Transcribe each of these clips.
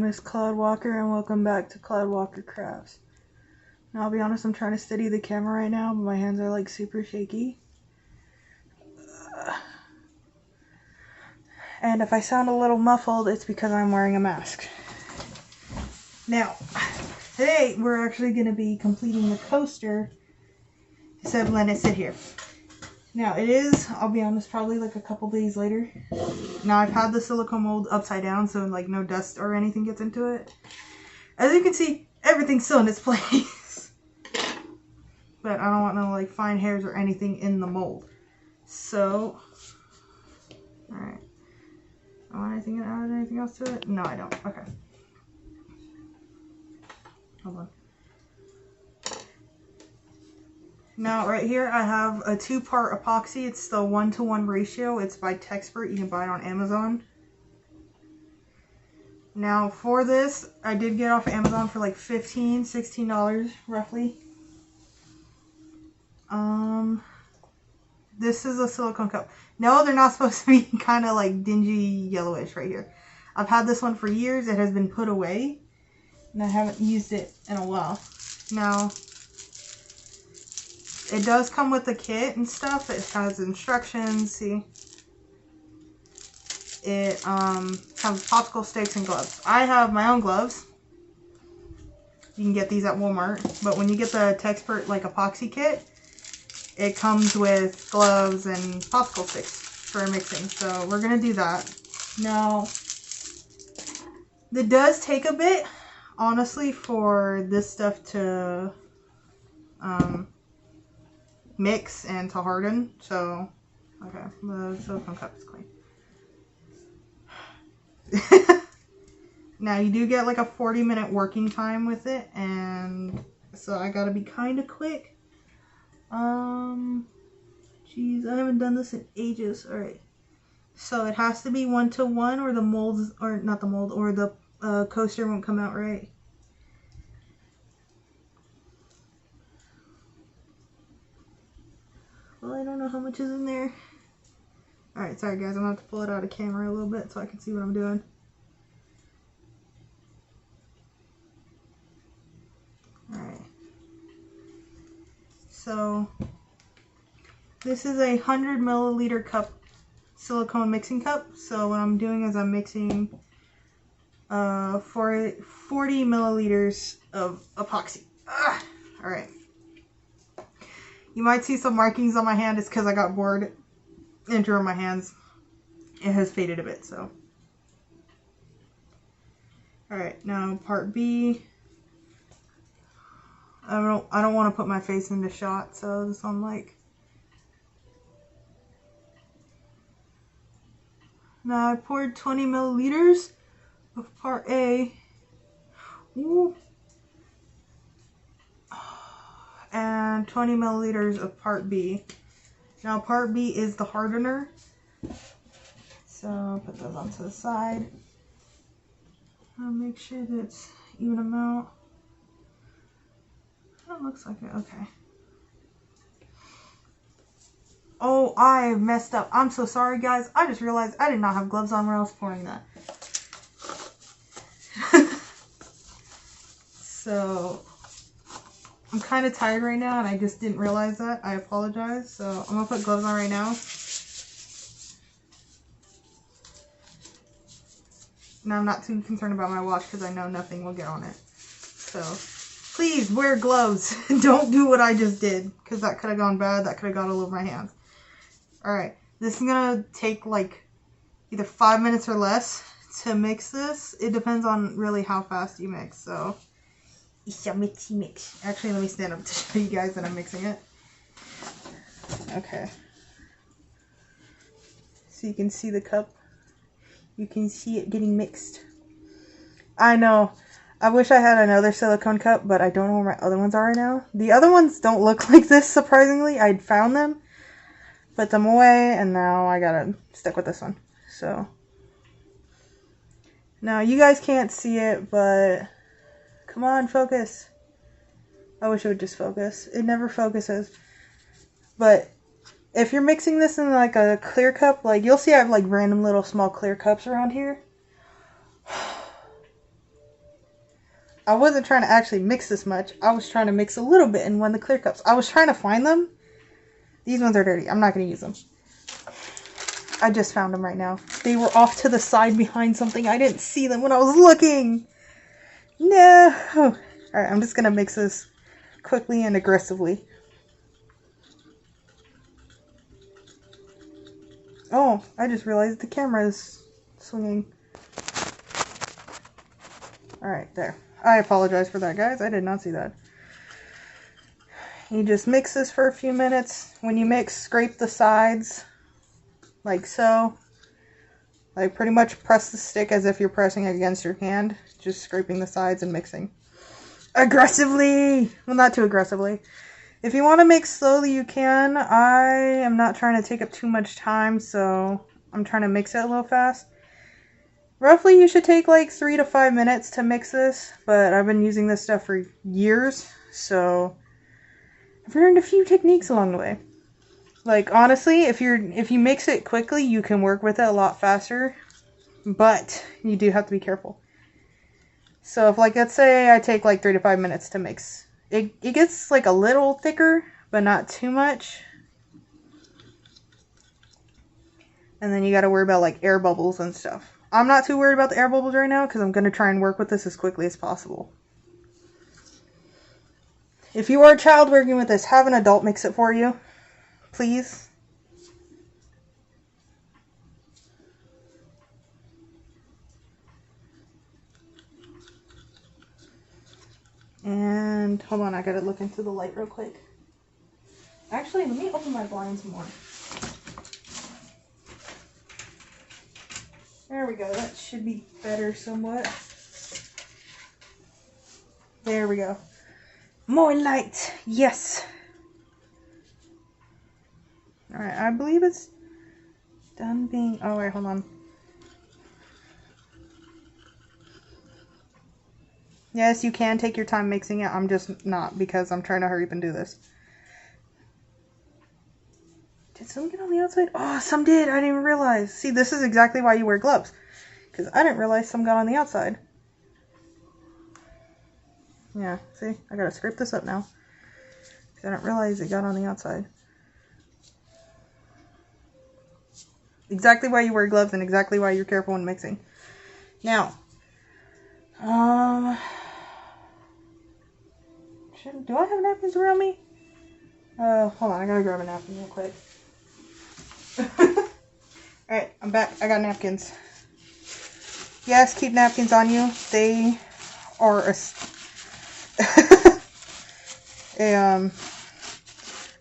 is Cloud Walker and welcome back to Cloud Walker Crafts. Now I'll be honest, I'm trying to steady the camera right now, but my hands are like super shaky. And if I sound a little muffled, it's because I'm wearing a mask. Now, today we're actually going to be completing the coaster instead of letting it sit here. Now it is, I'll be honest, probably like a couple days later. Now I've had the silicone mold upside down so like no dust or anything gets into it. As you can see, everything's still in its place. But I don't want no like fine hairs or anything in the mold. So, alright. I want anything to add anything else to it? No, I don't. Okay. Hold on. Now right here I have a 2-part epoxy. It's the 1-to-1 ratio. It's by Texpert. You can buy it on Amazon. Now for this, I did get off Amazon for like $15, $16 roughly. This is a silicone cup. No, they're not supposed to be kind of like dingy yellowish right here. I've had this one for years. It has been put away and I haven't used it in a while. Now, it does come with a kit and stuff. It has instructions, see. It comes with popsicle sticks and gloves. I have my own gloves. You can get these at Walmart. But when you get the Texpert like epoxy kit, it comes with gloves and popsicle sticks for mixing. So we're going to do that. Now, it does take a bit, honestly, for this stuff to mix and to harden. So, okay, the silicone cup is clean. Now you do get like a 40-minute working time with it, and so I gotta be kind of quick. Jeez, I haven't done this in ages. Alright, so it has to be 1-to-1 or the molds, or not the mold, or the coaster won't come out right. Well, I don't know how much is in there. Alright, sorry guys, I'm gonna have to pull it out of camera a little bit so I can see what I'm doing. Alright. So, this is a 100 milliliter cup, silicone mixing cup. So what I'm doing is I'm mixing 40 milliliters of epoxy. Alright. You might see some markings on my hand. It's because I got bored and drew on my hands. It has faded a bit, so. Alright, now part B. I don't want to put my face into shot, so this I'm like. Now I poured 20 milliliters of part A. Ooh. And 20 milliliters of part B. Now part B is the hardener. So I'll put those onto the side. I'll make sure that it's even amount. That looks like it. Okay. Oh, I messed up. I'm so sorry, guys. I just realized I did not have gloves on when I was pouring that. So, I'm kind of tired right now, and I just didn't realize that. I apologize. So, I'm going to put gloves on right now. Now, I'm not too concerned about my watch because I know nothing will get on it. So, please wear gloves. Don't do what I just did, because that could have gone bad. That could have got all over my hands. Alright, this is going to take like either 5 minutes or less to mix this. It depends on really how fast you mix. So, mix. Actually, let me stand up to show you guys that I'm mixing it. Okay. So you can see the cup. You can see it getting mixed. I know. I wish I had another silicone cup, but I don't know where my other ones are right now. The other ones don't look like this, surprisingly. I'd found them, put them away, and now I gotta stick with this one. So, now you guys can't see it, but come on, focus. I wish it would just focus. It never focuses. But if you're mixing this in like a clear cup, like you'll see I have like random little small clear cups around here. I wasn't trying to actually mix this much. I was trying to mix a little bit in one of the clear cups. I was trying to find them. These ones are dirty. I'm not going to use them. I just found them right now. They were off to the side behind something. I didn't see them when I was looking. No. Alright, I'm just going to mix this quickly and aggressively. Oh, I just realized the camera is swinging. Alright, there. I apologize for that, guys. I did not see that. You just mix this for a few minutes. When you mix, scrape the sides. Like so. Like pretty much press the stick as if you're pressing against your hand. Just scraping the sides and mixing. Aggressively! Well, not too aggressively. If you want to mix slowly, you can. I am not trying to take up too much time, so I'm trying to mix it a little fast. Roughly, you should take like 3 to 5 minutes to mix this, but I've been using this stuff for years, so I've learned a few techniques along the way. Like, honestly, if you mix it quickly, you can work with it a lot faster, but you do have to be careful. So if, like, let's say I take like 3 to 5 minutes to mix, it gets like a little thicker, but not too much. And then you got to worry about like air bubbles and stuff. I'm not too worried about the air bubbles right now because I'm going to try and work with this as quickly as possible. If you are a child working with this, have an adult mix it for you. Please. And hold on, I gotta look into the light real quick. Actually, let me open my blinds more. There we go. That should be better somewhat. There we go. More light. Yes. Alright, I believe it's done being... Oh, wait, hold on. Yes, you can take your time mixing it. I'm just not because I'm trying to hurry up and do this. Did some get on the outside? Oh, some did. I didn't even realize. See, this is exactly why you wear gloves. Because I didn't realize some got on the outside. Yeah, see? I gotta scrape this up now. Because I didn't realize it got on the outside. Exactly why you wear gloves and exactly why you're careful when mixing. Now, do I have napkins around me? Hold on, I gotta grab a napkin real quick. Alright, I'm back. I got napkins. Yes, keep napkins on you. They are a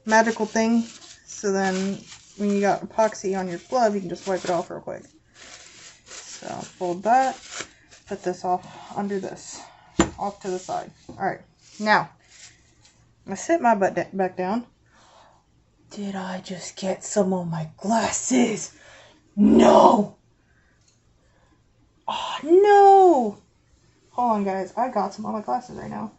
magical thing. So then when you got epoxy on your glove, you can just wipe it off real quick. So fold that, put this off under this, off to the side. Alright, now, I'm going to sit my butt back down. Did I just get some on my glasses? No! Oh, no! Hold on, guys. I got some on my glasses right now.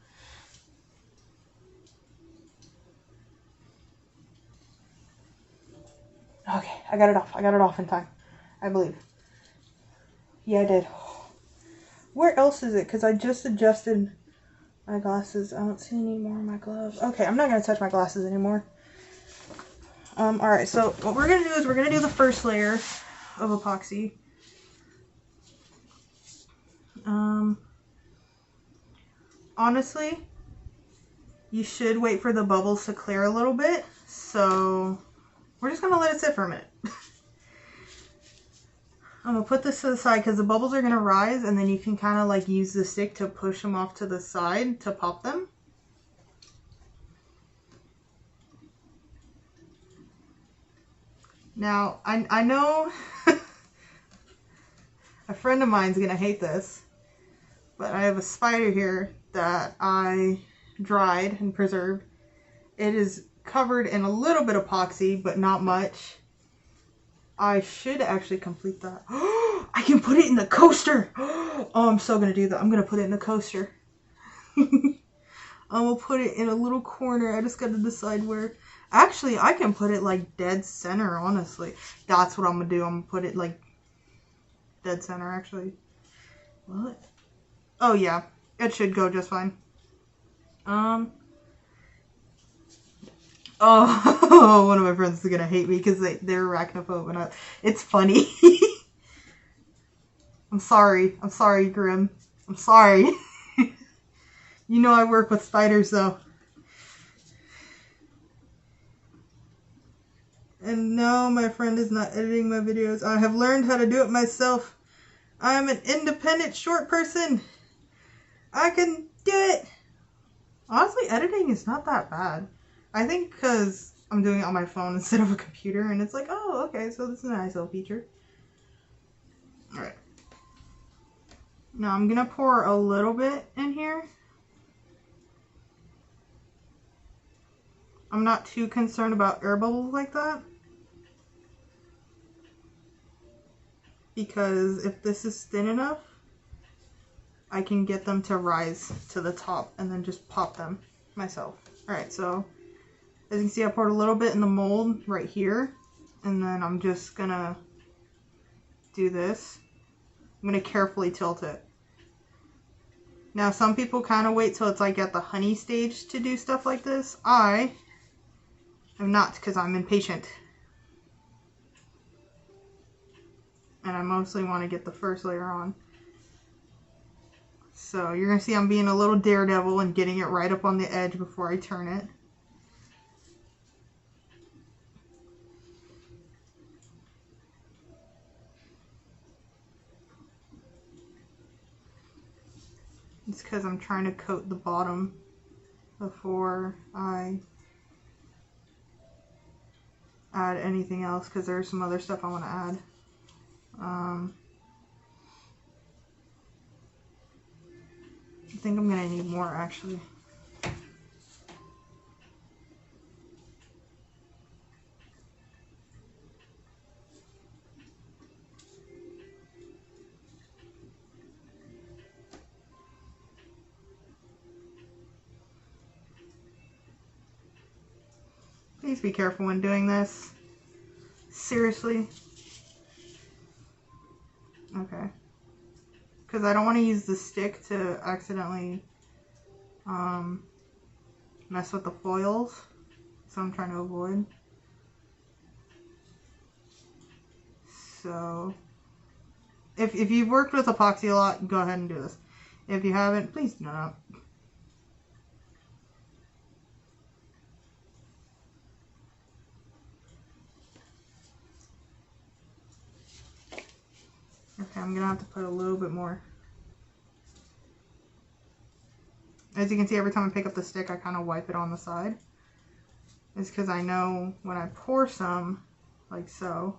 Okay, I got it off. I got it off in time. I believe. Yeah, I did. Where else is it? Because I just adjusted my glasses. I don't see any more of my gloves. Okay, I'm not going to touch my glasses anymore. Alright, so what we're going to do is we're going to do the first layer of epoxy. Honestly, you should wait for the bubbles to clear a little bit. So we're just going to let it sit for a minute. I'm going to put this to the side because the bubbles are going to rise, and then you can kind of like use the stick to push them off to the side to pop them. Now, I know a friend of mine's going to hate this, but I have a spider here that I dried and preserved. It is covered in a little bit of epoxy, but not much. I should actually complete that. I can put it in the coaster. Oh, I'm so going to do that. I'm going to put it in the coaster. I'm going to put it in a little corner. I just got to decide where. Actually, I can put it like dead center, honestly. That's what I'm going to do. I'm going to put it like dead center, actually. What? Oh, yeah. It should go just fine. Oh, one of my friends is gonna hate me because they're arachnophobe and it's funny. I'm sorry, Grim. I'm sorry. You know I work with spiders though. And no, my friend is not editing my videos. I have learned how to do it myself. I am an independent short person. I can do it. Honestly, editing is not that bad. I think because I'm doing it on my phone instead of a computer, and it's like, oh, okay, so this is a nice little feature. Alright. Now I'm going to pour a little bit in here. I'm not too concerned about air bubbles like that. Because if this is thin enough, I can get them to rise to the top and then just pop them myself. Alright, so as you can see, I poured a little bit in the mold right here. And then I'm just going to do this. I'm going to carefully tilt it. Now, some people kind of wait till it's like at the honey stage to do stuff like this. I am not, because I'm impatient. And I mostly want to get the first layer on. So you're going to see I'm being a little daredevil and getting it right up on the edge before I turn it. It's because I'm trying to coat the bottom before I add anything else, because there's some other stuff I want to add. I think I'm going to need more actually. Please be careful when doing this. Seriously. Okay. Because I don't want to use the stick to accidentally mess with the foils. So I'm trying to avoid. So if you've worked with epoxy a lot, go ahead and do this. If you haven't, please do not. Okay, I'm gonna have to put a little bit more. As you can see, every time I pick up the stick, I kind of wipe it on the side. It's because I know when I pour some, like so,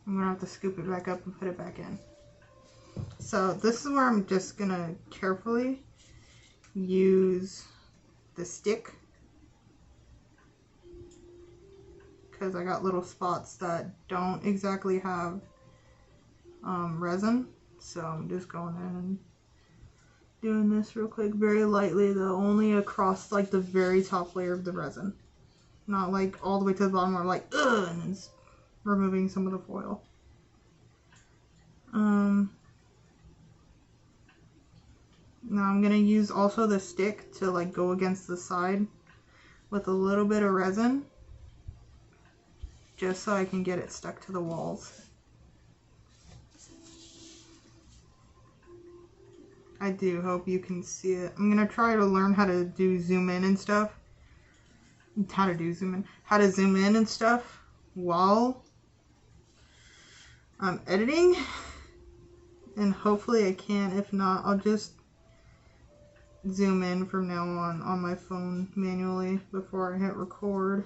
I'm gonna have to scoop it back up and put it back in. So this is where I'm just gonna carefully use the stick, because I got little spots that don't exactly have resin. So I'm just going in and doing this real quick, very lightly though, only across like the very top layer of the resin. Not like all the way to the bottom where like, ugh, and it's removing some of the foil. Now I'm gonna use also the stick to like go against the side with a little bit of resin, just so I can get it stuck to the walls. I do hope you can see it. I'm gonna try to learn how to do zoom in and stuff. How to zoom in and stuff while I'm editing. And hopefully I can. If not, I'll just zoom in from now on my phone manually before I hit record.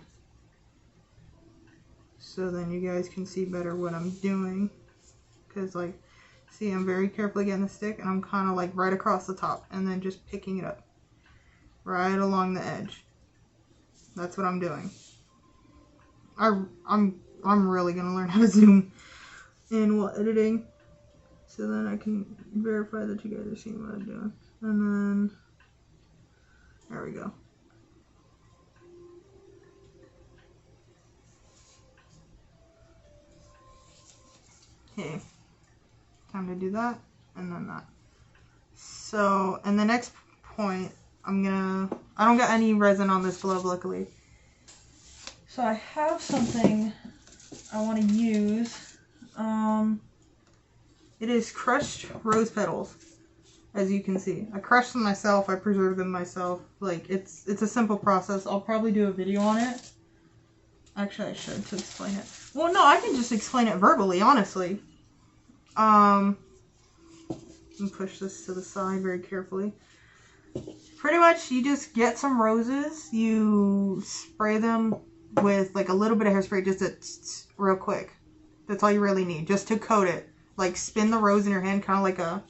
So then you guys can see better what I'm doing. Because like, see, I'm very carefully getting the stick and I'm kind of like right across the top and then just picking it up right along the edge. That's what I'm doing. I'm really gonna learn how to zoom in while editing, so then I can verify that you guys are seeing what I'm doing. And then there we go. Okay. Time to do that, and then that. So, and the next point, I don't got any resin on this glove, luckily. So I have something I want to use. It is crushed rose petals, as you can see. I crushed them myself, I preserved them myself. Like, it's a simple process. I'll probably do a video on it. Actually, I should, to explain it. Well, no, I can just explain it verbally, honestly. Let me push this to the side very carefully. Pretty much, you just get some roses, you spray them with like a little bit of hairspray, just real quick. That's all you really need, just to coat it. Like, spin the rose in your hand, kind of like I'm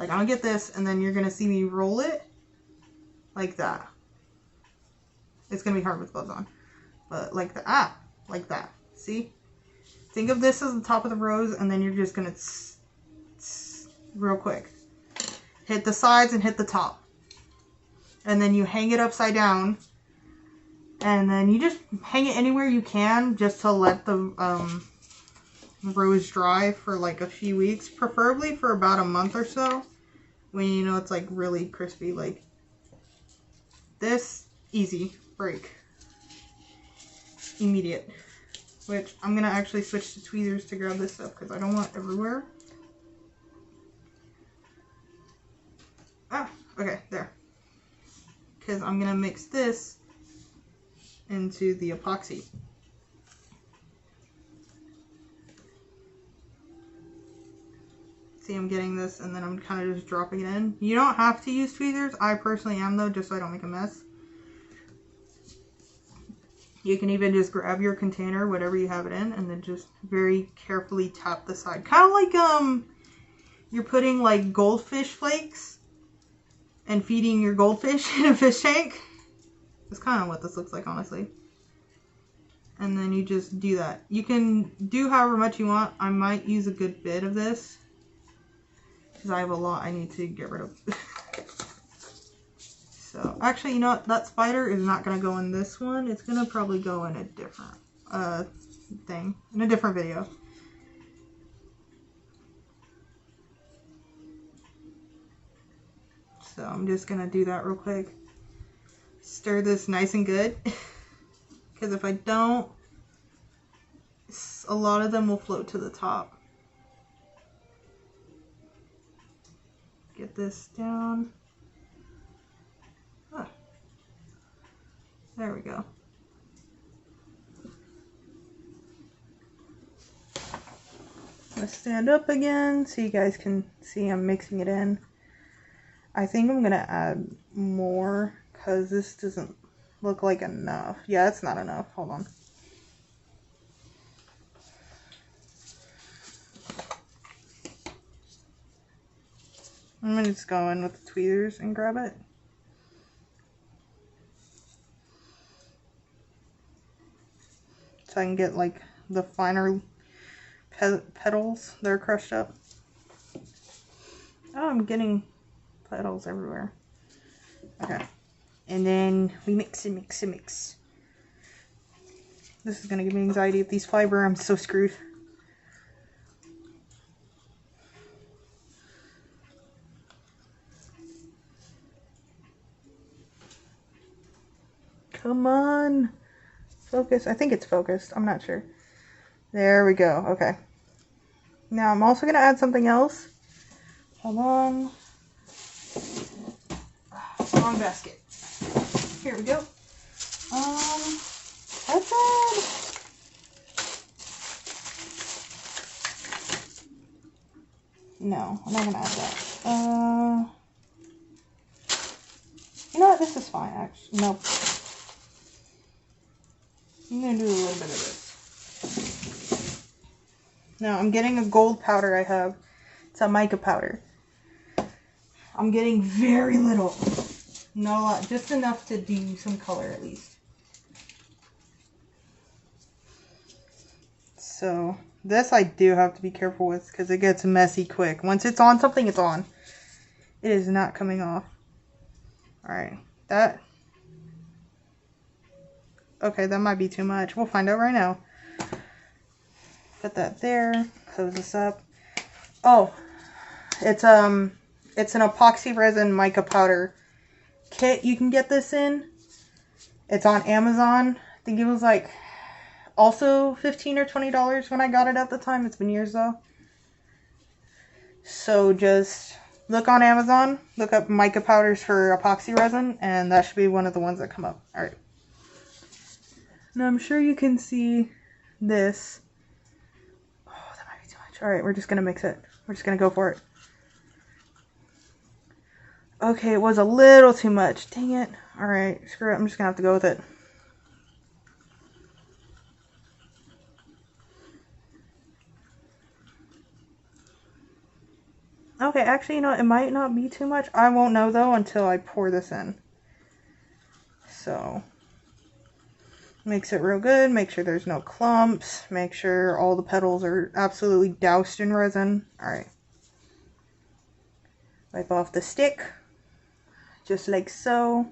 gonna get this, and then you're gonna see me roll it like that. It's gonna be hard with gloves on, but like that, like that. See? Think of this as the top of the rose, and then you're just gonna real quick. Hit the sides and hit the top. And then you hang it upside down. And then you just hang it anywhere you can, just to let the rose dry for like a few weeks. Preferably for about a month or so. When you know it's like really crispy. Like this, easy, break. Immediate. Which I'm going to actually switch to tweezers to grab this stuff because I don't want it everywhere. Ah, okay, there. Because I'm going to mix this into the epoxy. See, I'm getting this and then I'm kind of just dropping it in. You don't have to use tweezers. I personally am though, just so I don't make a mess. You can even just grab your container, whatever you have it in, and then just very carefully tap the side. Kind of like you're putting like goldfish flakes and feeding your goldfish in a fish tank. That's kind of what this looks like, honestly. And then you just do that. You can do however much you want. I might use a good bit of this because I have a lot I need to get rid of. So, actually, you know what? That spider is not going to go in this one. It's going to probably go in a different thing. In a different video. So, I'm just going to do that real quick. Stir this nice and good. Because if I don't, a lot of them will float to the top. Get this down. Ah. There we go. I'm going to stand up again so you guys can see I'm mixing it in. I think I'm going to add more because this doesn't look like enough. Yeah, it's not enough. Hold on. I'm going to just go in with the tweezers and grab it. So I can get like the finer petals that are crushed up. Oh, I'm getting petals everywhere. Okay. And then we mix and mix and mix. This is going to give me anxiety with these fiber. I'm so screwed. Come on. Focus. I think it's focused. I'm not sure. There we go. Okay. Now I'm also going to add something else. Hold on. Wrong basket. Here we go. That's it. No, I'm not going to add that. You know what? This is fine, actually. Nope. I'm going to do a little bit of this. Now, I'm getting a gold powder I have. It's a mica powder. I'm getting very little. Not a lot. Just enough to do some color at least. So, this I do have to be careful with because it gets messy quick. Once it's on something, it's on. It is not coming off. Alright. That... Okay, that might be too much. We'll find out right now. Put that there. Close this up. Oh, it's an epoxy resin mica powder kit you can get this in. It's on Amazon. I think it was like also $15 or $20 when I got it at the time. It's been years though. So just look on Amazon, look up mica powders for epoxy resin, and that should be one of the ones that come up. Alright. Now I'm sure you can see this. Oh, that might be too much. Alright, we're just going to mix it. We're just going to go for it. Okay, it was a little too much. Dang it. Alright, screw it. I'm just going to have to go with it. Okay, actually, you know, it might not be too much. I won't know, though, until I pour this in. So, mix it real good. Make sure there's no clumps. Make sure all the petals are absolutely doused in resin. Alright. Wipe off the stick. Just like so.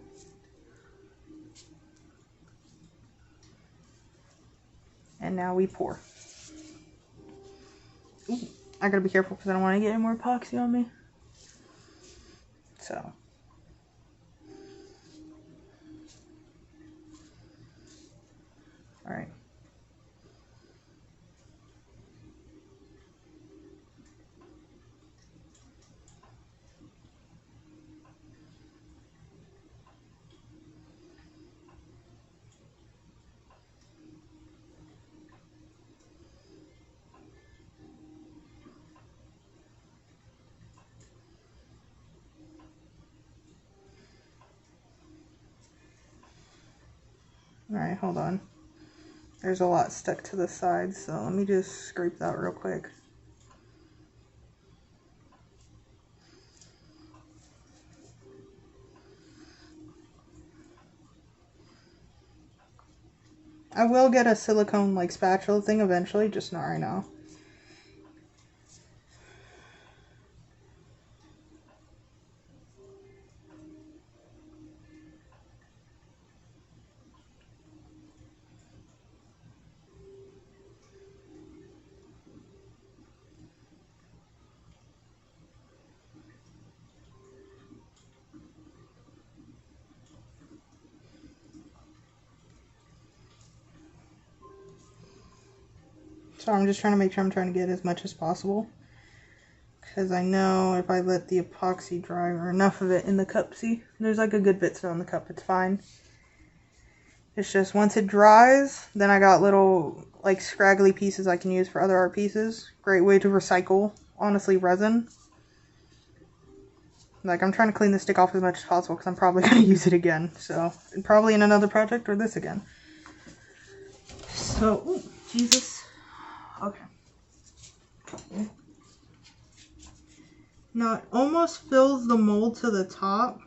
And now we pour. Ooh. I gotta be careful because I don't want to get any more epoxy on me. So. Alright. Alright, hold on. There's a lot stuck to the side, so let me just scrape that real quick. I will get a silicone like spatula thing eventually, just not right now. So I'm just trying to make sure I'm trying to get as much as possible. Because I know if I let the epoxy dry or enough of it in the cup, see, there's like a good bit still in the cup, it's fine. It's just once it dries, then I got little like scraggly pieces I can use for other art pieces. Great way to recycle, honestly, resin. Like I'm trying to clean the stick off as much as possible because I'm probably going to use it again. So probably in another project or this again. So, ooh, Jesus. Okay. Now it almost fills the mold to the top.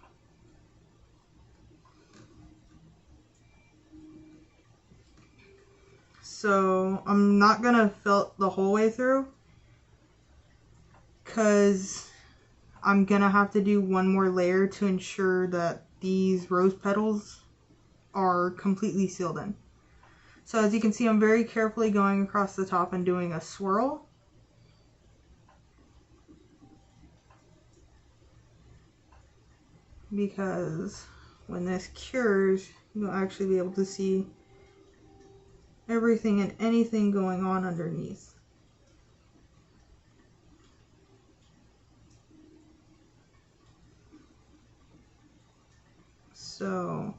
So I'm not gonna fill it the whole way through because I'm gonna have to do one more layer to ensure that these rose petals are completely sealed in. So as you can see, I'm very carefully going across the top and doing a swirl. Because when this cures, you'll actually be able to see everything and anything going on underneath. So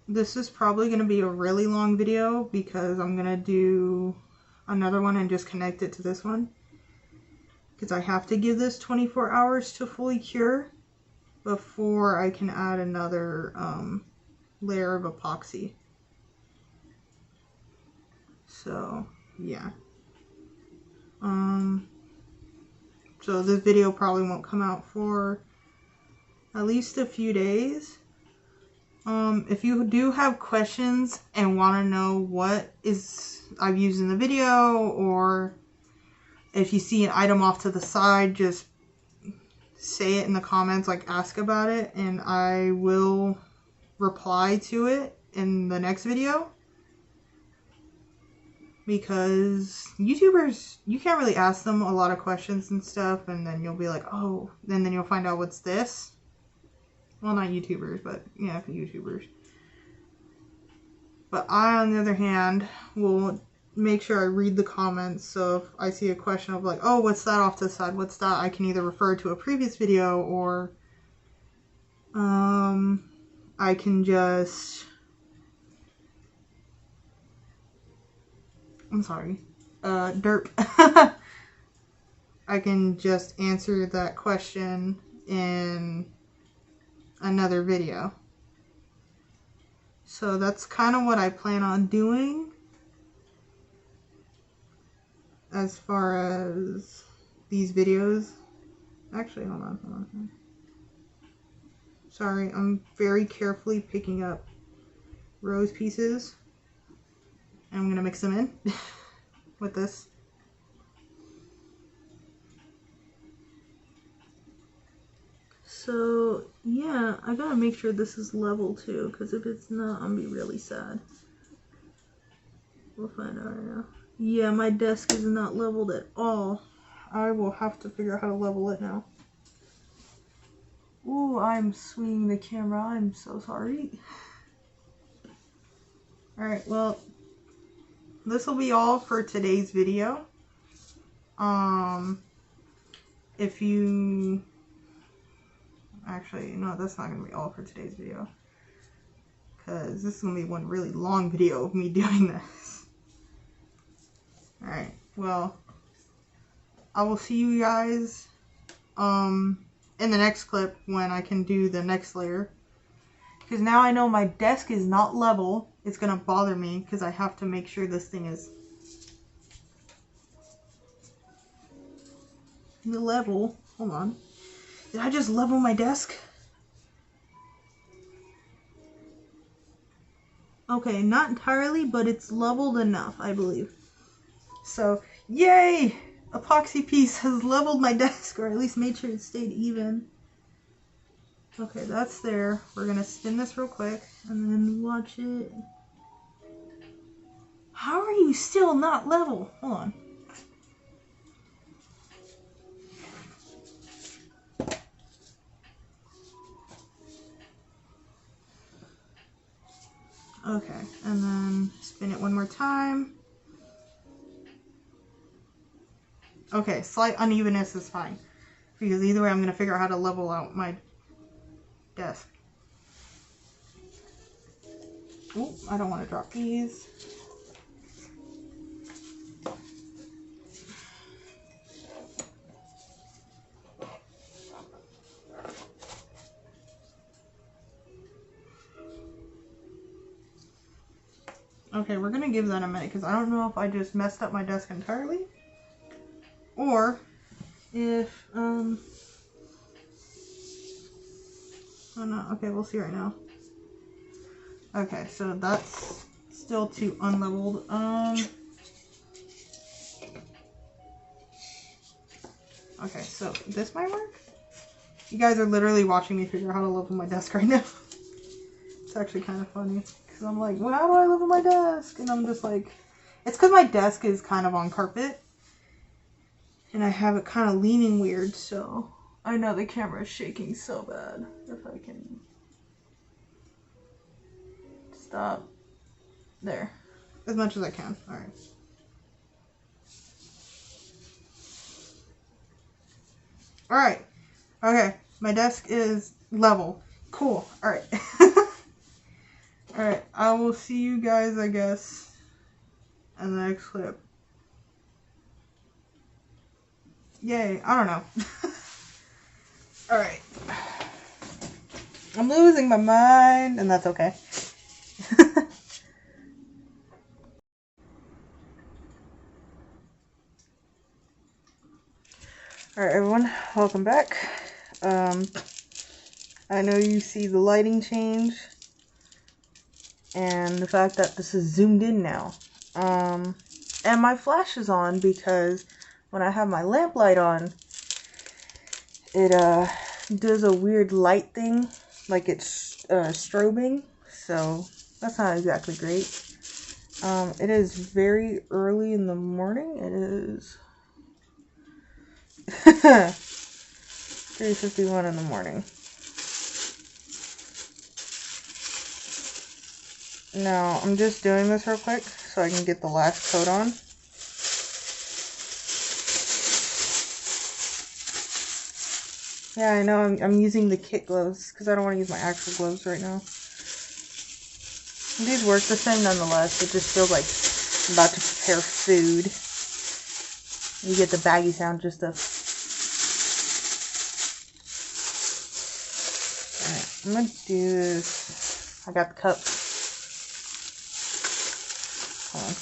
this is probably going to be a really long video because I'm going to do another one and just connect it to this one. Because I have to give this 24 hours to fully cure before I can add another layer of epoxy. So, yeah. So this video probably won't come out for at least a few days. If you do have questions and want to know what I've used in the video, or if you see an item off to the side, just say it in the comments, like ask about it, and I will reply to it in the next video. because YouTubers, you can't really ask them a lot of questions and stuff, and then you'll be like, oh, and then you'll find out what's this. Well, not YouTubers, but yeah, YouTubers. But I, on the other hand, will make sure I read the comments, so if I see a question of like, oh, what's that off to the side, what's that, I can either refer to a previous video, or I can just, I'm sorry, derp. I can just answer that question in another video. So that's kind of what I plan on doing as far as these videos. Actually, hold on. Sorry, I'm very carefully picking up rose pieces. And I'm going to mix them in with this. So, yeah, I gotta make sure this is level too, because if it's not, I'm gonna be really sad. We'll find out right now. Yeah, my desk is not leveled at all. I will have to figure out how to level it now. Ooh, I'm swinging the camera. I'm so sorry. Alright, well, this will be all for today's video. If you... Actually, no, that's not going to be all for today's video. Because this is going to be one really long video of me doing this. Alright, well, I will see you guys in the next clip when I can do the next layer. Because now I know my desk is not level. It's going to bother me because I have to make sure this thing is level. Hold on. Did I just level my desk? Okay, not entirely, but it's leveled enough, I believe. So, yay! Epoxy piece has leveled my desk, or at least made sure it stayed even. Okay, that's there. We're gonna spin this real quick, and then watch it. How are you still not level? Hold on. Okay, and then spin it one more time. Okay, slight unevenness is fine. Because either way I'm going to figure out how to level out my desk. Oh, I don't want to drop these. Okay, we're going to give that a minute because I don't know if I just messed up my desk entirely. Or if, oh no, okay, we'll see right now. Okay, so that's still too unleveled. Okay, so this might work? You guys are literally watching me figure out how to level my desk right now. It's actually kind of funny. Because I'm like, well, how do I level my desk? And I'm just like, it's because my desk is kind of on carpet. And I have it kind of leaning weird, so I know the camera is shaking so bad. If I can stop. There. As much as I can. Alright. Alright. Okay. My desk is level. Cool. Alright. Alright. I will see you guys, I guess, in the next clip. Yay. I don't know. Alright. I'm losing my mind, and that's okay. Alright everyone, welcome back. I know you see the lighting change and the fact that this is zoomed in now. And my flash is on because when I have my lamp light on, it does a weird light thing, like it's strobing, so that's not exactly great. It is very early in the morning. It is 3:51 in the morning. Now, I'm just doing this real quick so I can get the last coat on. Yeah, I know I'm using the kit gloves because I don't want to use my actual gloves right now. These work the same nonetheless. It just feels like I'm about to prepare food. You get the baggy sound just to... Alright, I'm going to do this. I got the cups. Hold on.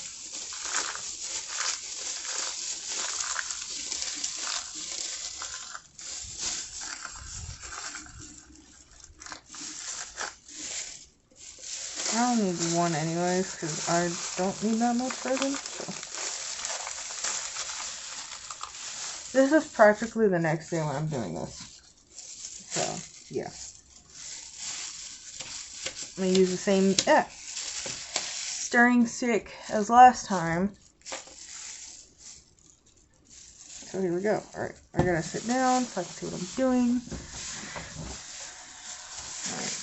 I don't need one anyways, because I don't need that much resin. So. This is practically the next day when I'm doing this. So, yeah. I'm going to use the same stirring stick as last time. So here we go. Alright, I gotta sit down so I can see what I'm doing. Alright.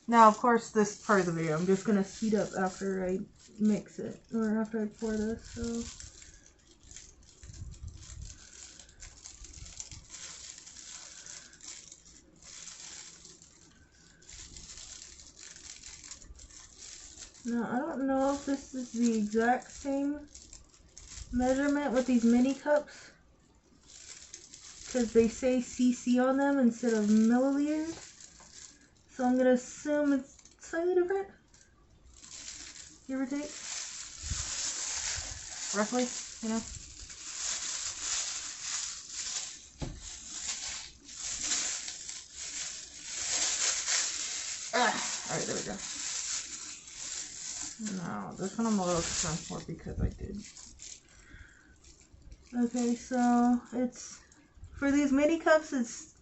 Now, of course, this part of the video, I'm just going to speed up after I mix it, or after I pour this, so... Now, I don't know if this is the exact same measurement with these mini cups, because they say cc on them instead of milliliters. So I'm going to assume it's slightly different, give or take, roughly, you know. Alright, there we go. Now, this one I'm a little concerned for because I did. Okay, so it's, for these mini cups, it's,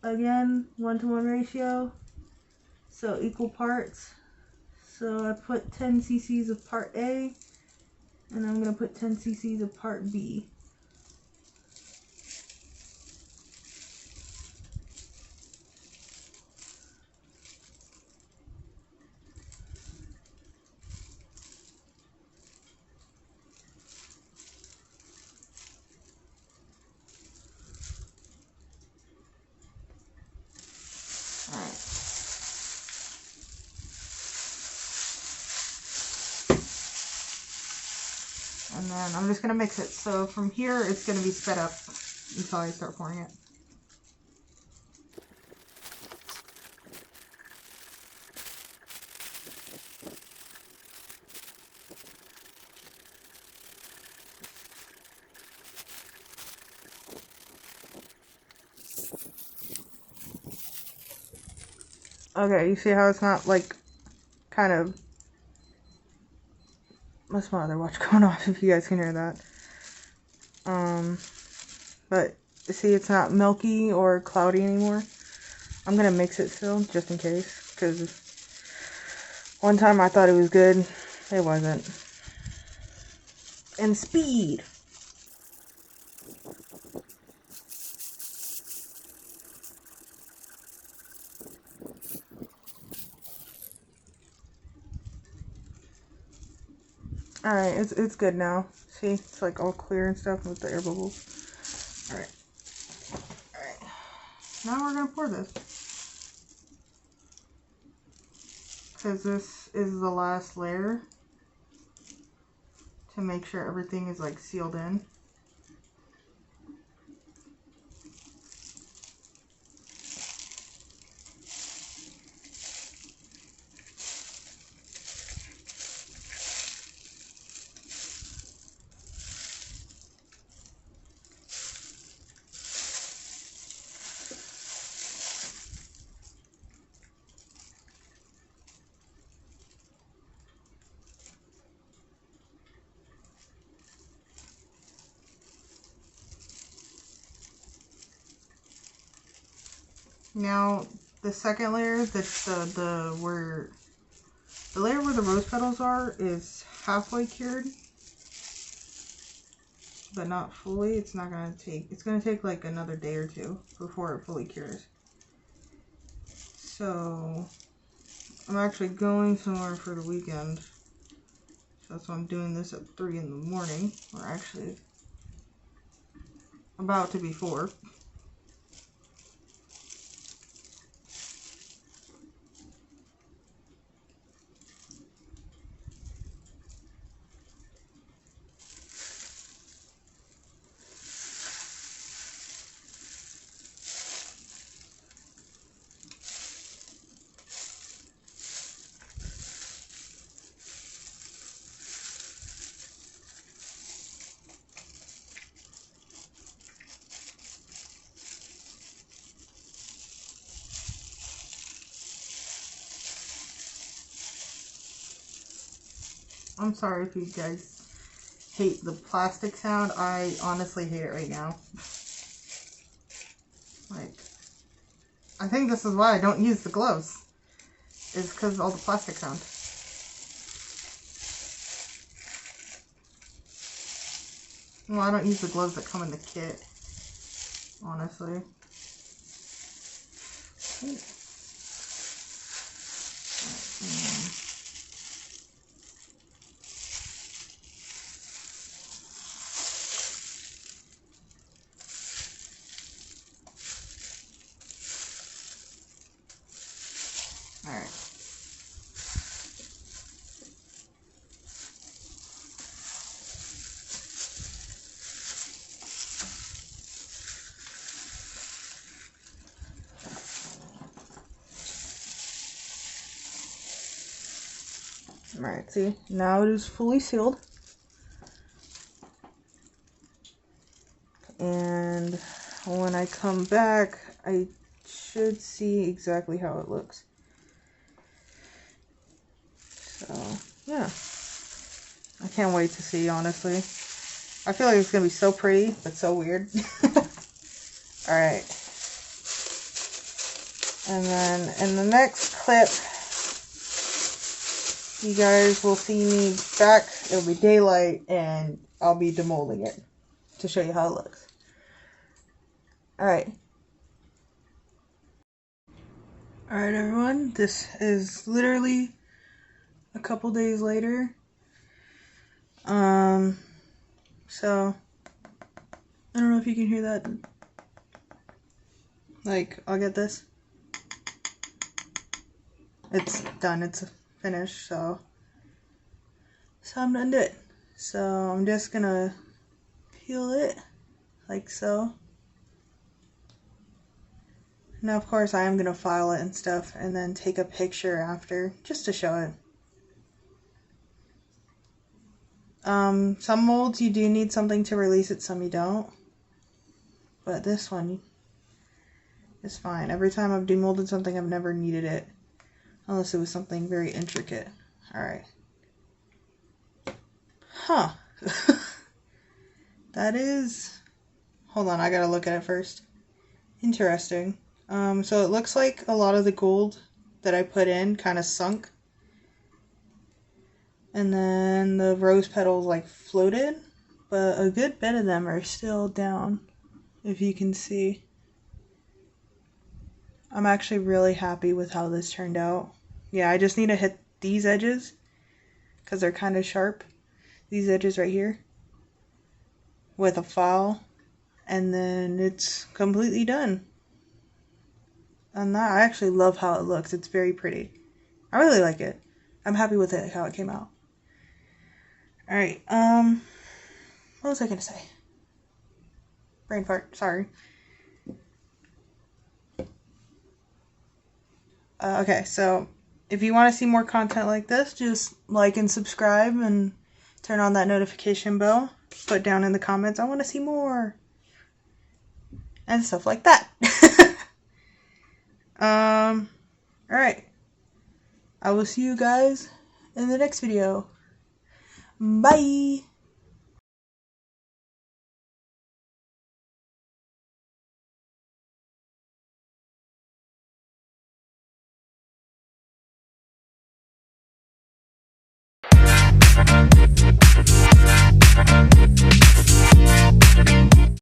again, 1-to-1 ratio. So equal parts. So I put 10 cc's of part A, and I'm going to put 10 cc's of part B. Alright. And then I'm just going to mix it. So from here, it's going to be sped up until I start pouring it. Okay, you see how it's not like kind of... That's my other watch going off if you guys can hear that. But see, it's not milky or cloudy anymore. I'm gonna mix it still, just in case, because one time I thought it was good, it wasn't. And speed! Alright, it's good now. See, it's like all clear and stuff with the air bubbles. Alright. Alright. Now we're gonna pour this. Because this is the last layer to make sure everything is like sealed in. Now, the second layer, that's the layer where the rose petals are is halfway cured, but not fully. It's gonna take like another day or two before it fully cures. So I'm actually going somewhere for the weekend. So that's why I'm doing this at 3 in the morning. Or actually about to be 4. I'm sorry if you guys hate the plastic sound. I honestly hate it right now. Like, I think this is why I don't use the gloves. Is because of all the plastic sound. Well, I don't use the gloves that come in the kit, honestly. Alright. Alright, see, now it is fully sealed. And when I come back, I should see exactly how it looks. So, yeah. I can't wait to see, honestly. I feel like it's going to be so pretty, but so weird. Alright. And then in the next clip, you guys will see me back. It'll be daylight, and I'll be demolding it to show you how it looks. Alright. Alright, everyone. This is literally a couple days later. So, I don't know if you can hear that. Like, I'll get this. It's done. It's finished, so I'm done to it. So, I'm just gonna peel it, like so. Now, of course, I am gonna file it and stuff, and then take a picture after, just to show it. Some molds you do need something to release it, some you don't. But this one is fine. Every time I've demolded something, I've never needed it. Unless it was something very intricate. Alright. Huh. That is... Hold on, I gotta look at it first. Interesting. So it looks like a lot of the gold that I put in kind of sunk. And then the rose petals like floated, but a good bit of them are still down, if you can see. I'm actually really happy with how this turned out. Yeah, I just need to hit these edges because they're kind of sharp. These edges right here with a file, and then it's completely done. And that, I actually love how it looks. It's very pretty. I really like it. I'm happy with it, how it came out. Alright, what was I gonna say? Brain fart, sorry. Okay, so if you want to see more content like this, just like and subscribe and turn on that notification bell. Put down in the comments, I want to see more. And stuff like that. Alright. I will see you guys in the next video. Bye!